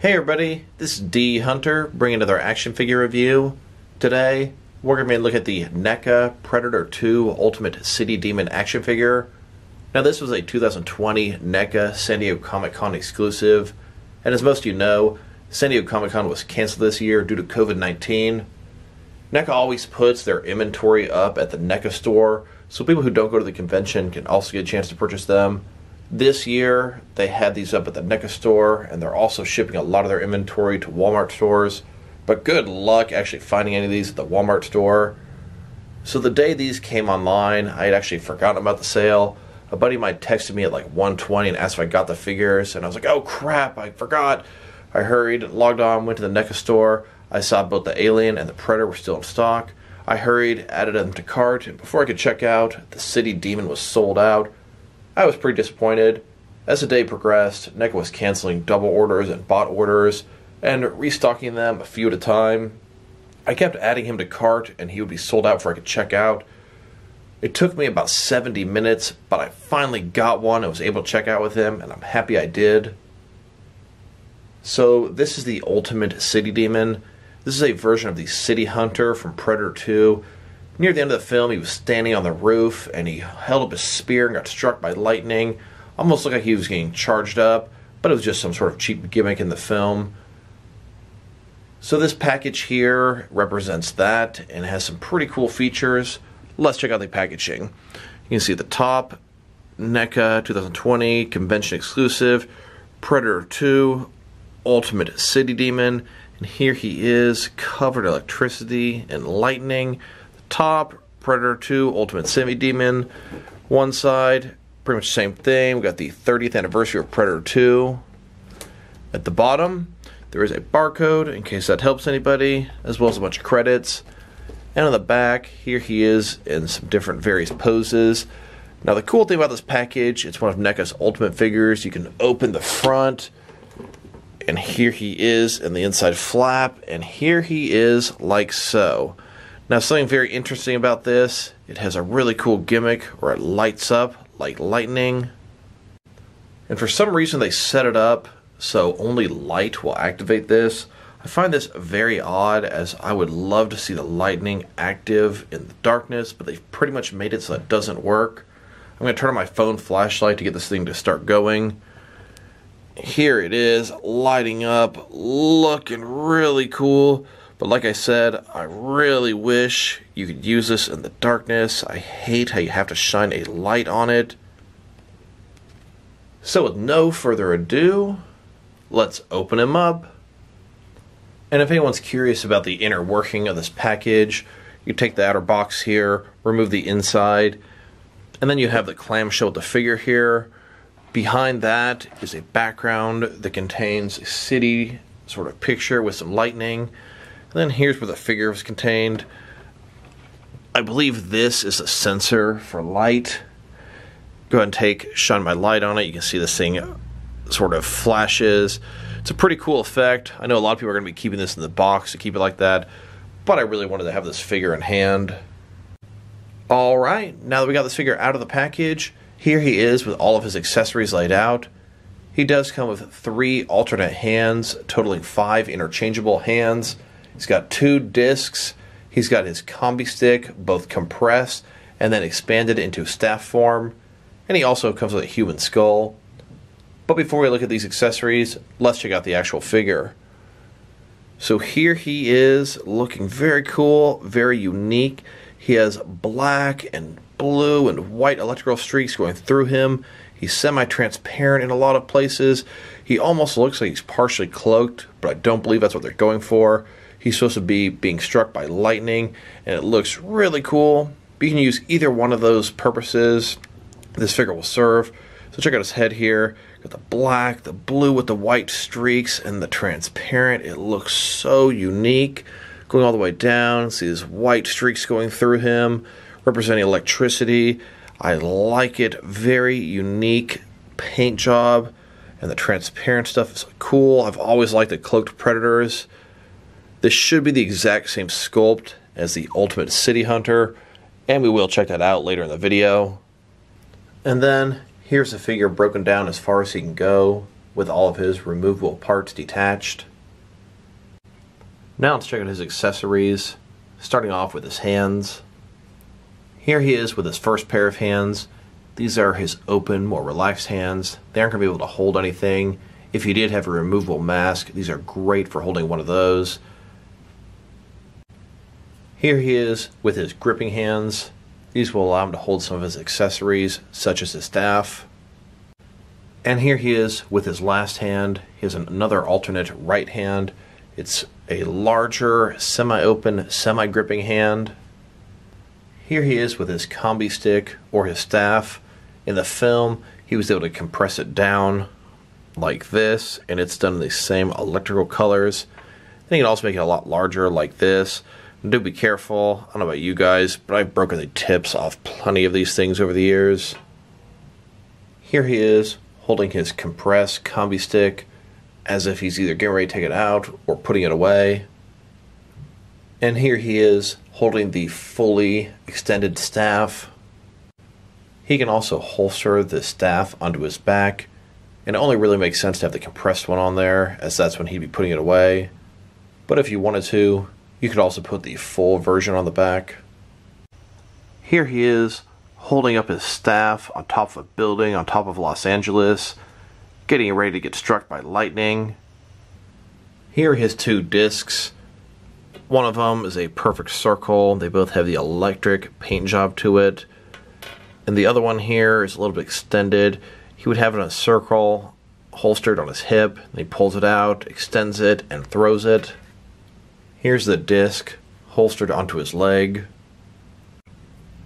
Hey everybody, this is D Hunter bringing another action figure review. Today we're going to be looking at the Neca Predator 2 Ultimate City Demon action figure. Now this was a 2020 NECA San Diego Comic-Con exclusive, and as most of you know, San Diego Comic-Con was canceled this year due to COVID-19. NECA always puts their inventory up at the NECA store, so people who don't go to the convention can also get a chance to purchase them. This year, they had these up at the NECA store, and they're also shipping a lot of their inventory to Walmart stores. But good luck actually finding any of these at the Walmart store. So the day these came online, I had actually forgotten about the sale. A buddy of mine texted me at like 1:20 and asked if I got the figures, and I was like, oh crap, I forgot. I hurried, logged on, went to the NECA store. I saw both the Alien and the Predator were still in stock. I hurried, added them to cart, and before I could check out, the City Demon was sold out. I was pretty disappointed. As the day progressed, NECA was canceling double orders and bot orders and restocking them a few at a time. I kept adding him to cart and he would be sold out before I could check out. It took me about 70 minutes, but I finally got one and was able to check out with him, and I'm happy I did. So this is the Ultimate City Demon. This is a version of the City Hunter from Predator 2. Near the end of the film, he was standing on the roof, and he held up his spear and got struck by lightning. Almost looked like he was getting charged up, but it was just some sort of cheap gimmick in the film. So this package here represents that, and has some pretty cool features. Let's check out the packaging. You can see at the top, NECA 2020 Convention Exclusive, Predator 2, Ultimate City Demon, and here he is, covered in electricity and lightning. Top, Predator 2 Ultimate City Demon. One side, pretty much the same thing. We got the 30th anniversary of Predator 2. At the bottom, there is a barcode in case that helps anybody, as well as a bunch of credits. And on the back, here he is in some different various poses. Now the cool thing about this package, it's one of NECA's Ultimate figures. You can open the front, and here he is in the inside flap, and here he is like so. Now something very interesting about this, it has a really cool gimmick where it lights up like lightning. And for some reason they set it up so only light will activate this. I find this very odd, as I would love to see the lightning active in the darkness, but they've pretty much made it so that doesn't work. I'm going to turn on my phone flashlight to get this thing to start going. Here it is, lighting up, looking really cool. But like I said, I really wish you could use this in the darkness. I hate how you have to shine a light on it. So with no further ado, let's open him up. And if anyone's curious about the inner working of this package, you take the outer box here, remove the inside, and then you have the clamshell with the figure here. Behind that is a background that contains a city sort of picture with some lightning. And then here's where the figure is contained. I believe this is a sensor for light. Go ahead and shine my light on it. You can see this thing sort of flashes. It's a pretty cool effect. I know a lot of people are going to be keeping this in the box to keep it like that, but I really wanted to have this figure in hand. Alright, now that we got this figure out of the package, here he is with all of his accessories laid out. He does come with 3 alternate hands, totaling 5 interchangeable hands. He's got 2 discs. He's got his combi stick, both compressed and then expanded into staff form. And he also comes with a human skull. But before we look at these accessories, let's check out the actual figure. So here he is, looking very cool, very unique. He has black and blue and white electrical streaks going through him. He's semi-transparent in a lot of places. He almost looks like he's partially cloaked, but I don't believe that's what they're going for. He's supposed to be being struck by lightning, and it looks really cool. But you can use either one of those purposes. This figure will serve. So check out his head here. Got the black, the blue with the white streaks, and the transparent. It looks so unique. Going all the way down, see these white streaks going through him, representing electricity. I like it. Very unique paint job, and the transparent stuff is cool. I've always liked the cloaked predators. This should be the exact same sculpt as the Ultimate City Hunter, and we will check that out later in the video. And then here's the figure broken down as far as he can go, with all of his removable parts detached. Now let's check out his accessories, starting off with his hands. Here he is with his first pair of hands. These are his open, more relaxed hands. They aren't going to be able to hold anything. If you did have a removable mask, these are great for holding one of those. Here he is with his gripping hands. These will allow him to hold some of his accessories, such as his staff. And here he is with his last hand. He has another alternate right hand. It's a larger, semi-open, semi-gripping hand. Here he is with his combi stick or his staff. In the film, he was able to compress it down like this, and it's done in the same electrical colors. Then you can also make it a lot larger like this. Do be careful. I don't know about you guys, but I've broken the tips off plenty of these things over the years. Here he is holding his compressed combi stick as if he's either getting ready to take it out or putting it away. And here he is holding the fully extended staff. He can also holster the staff onto his back, and it only really makes sense to have the compressed one on there, as that's when he'd be putting it away. But if you wanted to, you could also put the full version on the back. Here he is holding up his staff on top of a building on top of Los Angeles, getting ready to get struck by lightning. Here are his two discs. One of them is a perfect circle. They both have the electric paint job to it. And the other one here is a little bit extended. He would have it in a circle, holstered on his hip. And he pulls it out, extends it, and throws it. Here's the disc, holstered onto his leg.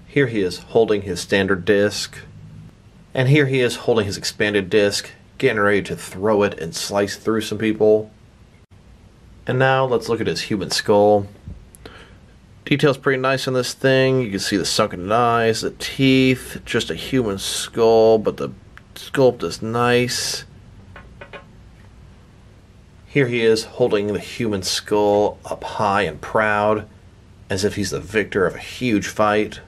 Here he is holding his standard disc. And here he is holding his expanded disc, getting ready to throw it and slice through some people. And now let's look at his human skull. Detail's pretty nice on this thing. You can see the sunken eyes, the teeth, just a human skull, but the sculpt is nice. Here he is holding the human skull up high and proud, as if he's the victor of a huge fight.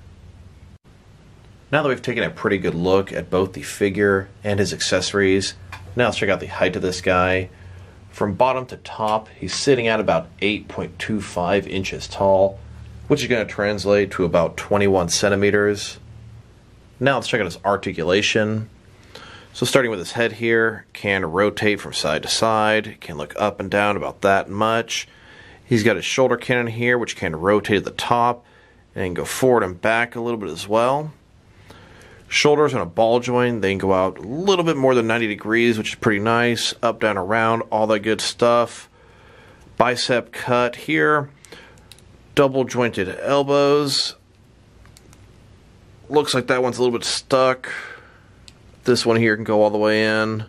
Now that we've taken a pretty good look at both the figure and his accessories, now let's check out the height of this guy. From bottom to top, he's sitting at about 8.25 inches tall, which is going to translate to about 21 centimeters. Now let's check out his articulation. So starting with his head here, can rotate from side to side, can look up and down about that much. He's got his shoulder cannon here, which can rotate at the top, and go forward and back a little bit as well. Shoulders and a ball joint, they can go out a little bit more than 90 degrees, which is pretty nice. Up, down, around, all that good stuff. Bicep cut here. Double jointed elbows. Looks like that one's a little bit stuck. This one here can go all the way in,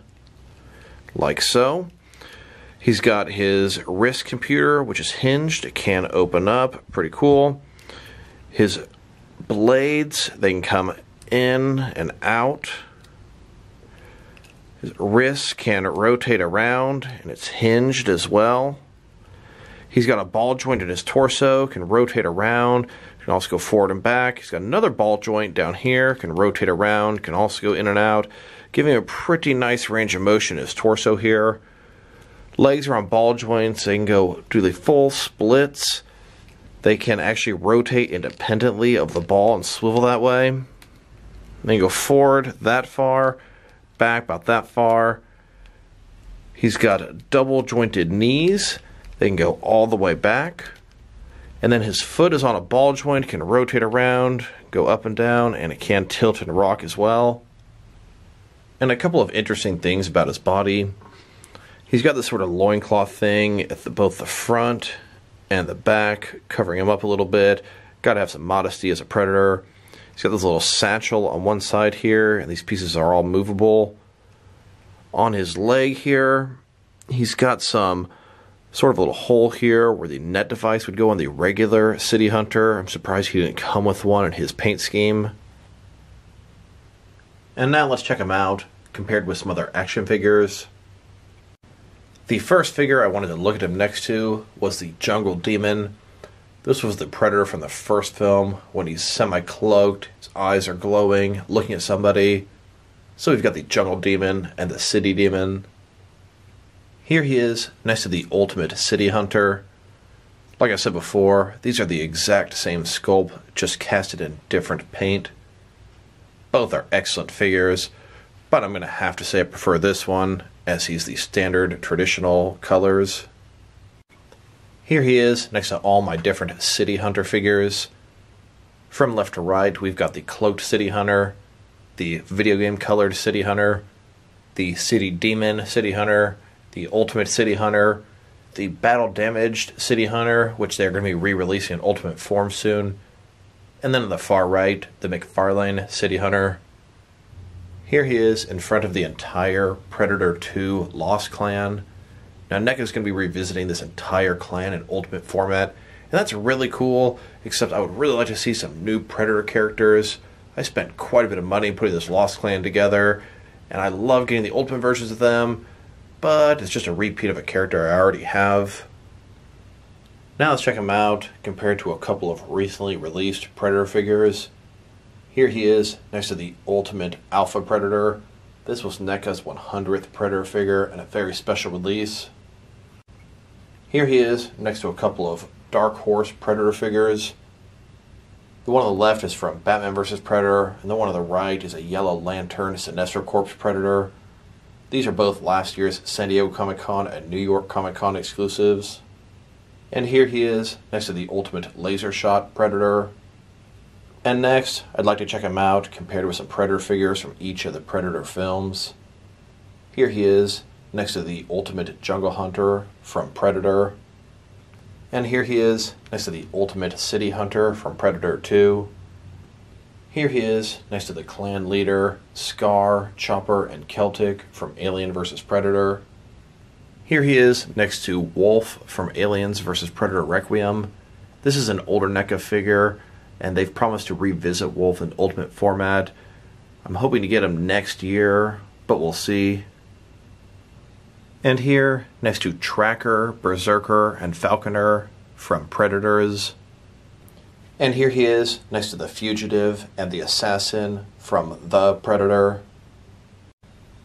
like so. He's got his wrist computer, which is hinged. It can open up. Pretty cool. His blades, they can come in and out. His wrist can rotate around, and it's hinged as well. He's got a ball joint in his torso, can rotate around, can also go forward and back. He's got another ball joint down here, can rotate around, can also go in and out, giving him a pretty nice range of motion in his torso here. Legs are on ball joints. They can go do the full splits. They can actually rotate independently of the ball and swivel that way. Then go forward that far, back about that far. He's got double jointed knees. They can go all the way back. And then his foot is on a ball joint, can rotate around, go up and down, and it can tilt and rock as well. And a couple of interesting things about his body. He's got this sort of loincloth thing at both the front and the back, covering him up a little bit. Got to have some modesty as a predator. He's got this little satchel on one side here, and these pieces are all movable. On his leg here, he's got some sort of a little hole here where the net device would go on the regular City Hunter. I'm surprised he didn't come with one in his paint scheme. And now let's check him out, compared with some other action figures. The first figure I wanted to look at him next to was the Jungle Demon. This was the Predator from the first film, when he's semi-cloaked, his eyes are glowing, looking at somebody. So we've got the Jungle Demon and the City Demon. Here he is next to the Ultimate City Hunter. Like I said before, these are the exact same sculpt, just casted in different paint. Both are excellent figures, but I'm going to have to say I prefer this one, as he's the standard traditional colors. Here he is next to all my different City Hunter figures. From left to right, we've got the Cloaked City Hunter, the video game colored City Hunter, the City Demon City Hunter, the Ultimate City Hunter, the Battle Damaged City Hunter, which they're going to be re-releasing in Ultimate form soon, and then on the far right, the McFarlane City Hunter. Here he is in front of the entire Predator 2 Lost Clan. Now NECA's going to be revisiting this entire clan in Ultimate format, and that's really cool, except I would really like to see some new Predator characters. I spent quite a bit of money putting this Lost Clan together, and I love getting the Ultimate versions of them, but it's just a repeat of a character I already have. Now let's check him out compared to a couple of recently released Predator figures. Here he is next to the Ultimate Alpha Predator. This was NECA's 100th Predator figure and a very special release. Here he is next to a couple of Dark Horse Predator figures. The one on the left is from Batman vs. Predator, and the one on the right is a Yellow Lantern Sinestro Corps Predator. These are both last year's San Diego Comic-Con and New York Comic-Con exclusives. And here he is next to the Ultimate Laser Shot Predator. And next, I'd like to check him out compared with some Predator figures from each of the Predator films. Here he is next to the Ultimate Jungle Hunter from Predator. And here he is next to the Ultimate City Hunter from Predator 2. Here he is next to the clan leader, Scar, Chopper, and Celtic from Alien vs. Predator. Here he is next to Wolf from Aliens vs. Predator Requiem. This is an older NECA figure, and they've promised to revisit Wolf in Ultimate format. I'm hoping to get him next year, but we'll see. And here, next to Tracker, Berserker, and Falconer from Predators. And here he is next to the Fugitive and the Assassin from The Predator.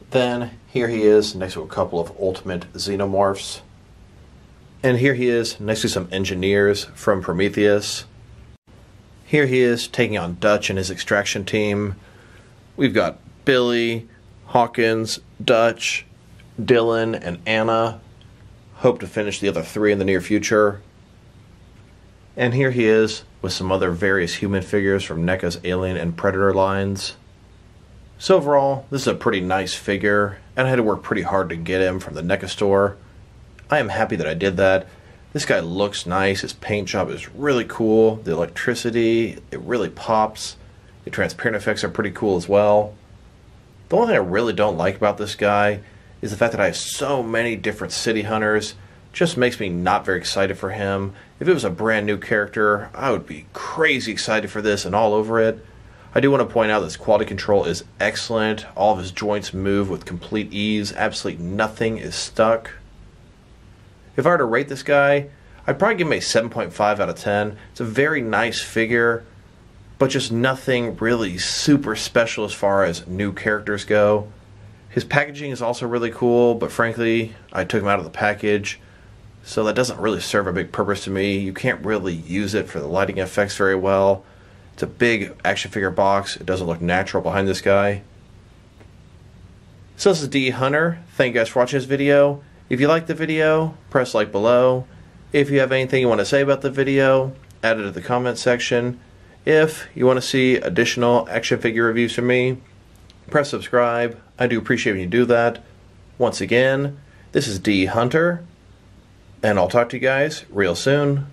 Then here he is next to a couple of Ultimate Xenomorphs. And here he is next to some Engineers from Prometheus. Here he is taking on Dutch and his extraction team. We've got Billy, Hawkins, Dutch, Dylan, and Anna. Hope to finish the other three in the near future. And here he is with some other various human figures from NECA's Alien and Predator lines. So overall, this is a pretty nice figure, and I had to work pretty hard to get him from the NECA store. I am happy that I did that. This guy looks nice, his paint job is really cool, the electricity, it really pops, the transparent effects are pretty cool as well. The only thing I really don't like about this guy is the fact that I have so many different City Hunters. Just makes me not very excited for him. If it was a brand new character, I would be crazy excited for this and all over it. I do want to point out that his quality control is excellent. All of his joints move with complete ease. Absolutely nothing is stuck. If I were to rate this guy, I'd probably give him a 7.5 out of 10. It's a very nice figure, but just nothing really super special as far as new characters go. His packaging is also really cool, but frankly, I took him out of the package, so that doesn't really serve a big purpose to me. You can't really use it for the lighting effects very well. It's a big action figure box. It doesn't look natural behind this guy. So this is D Hunter. Thank you guys for watching this video. If you liked the video, press like below. If you have anything you want to say about the video, add it to the comment section. If you want to see additional action figure reviews from me, press subscribe. I do appreciate when you do that. Once again, this is D Hunter, and I'll talk to you guys real soon.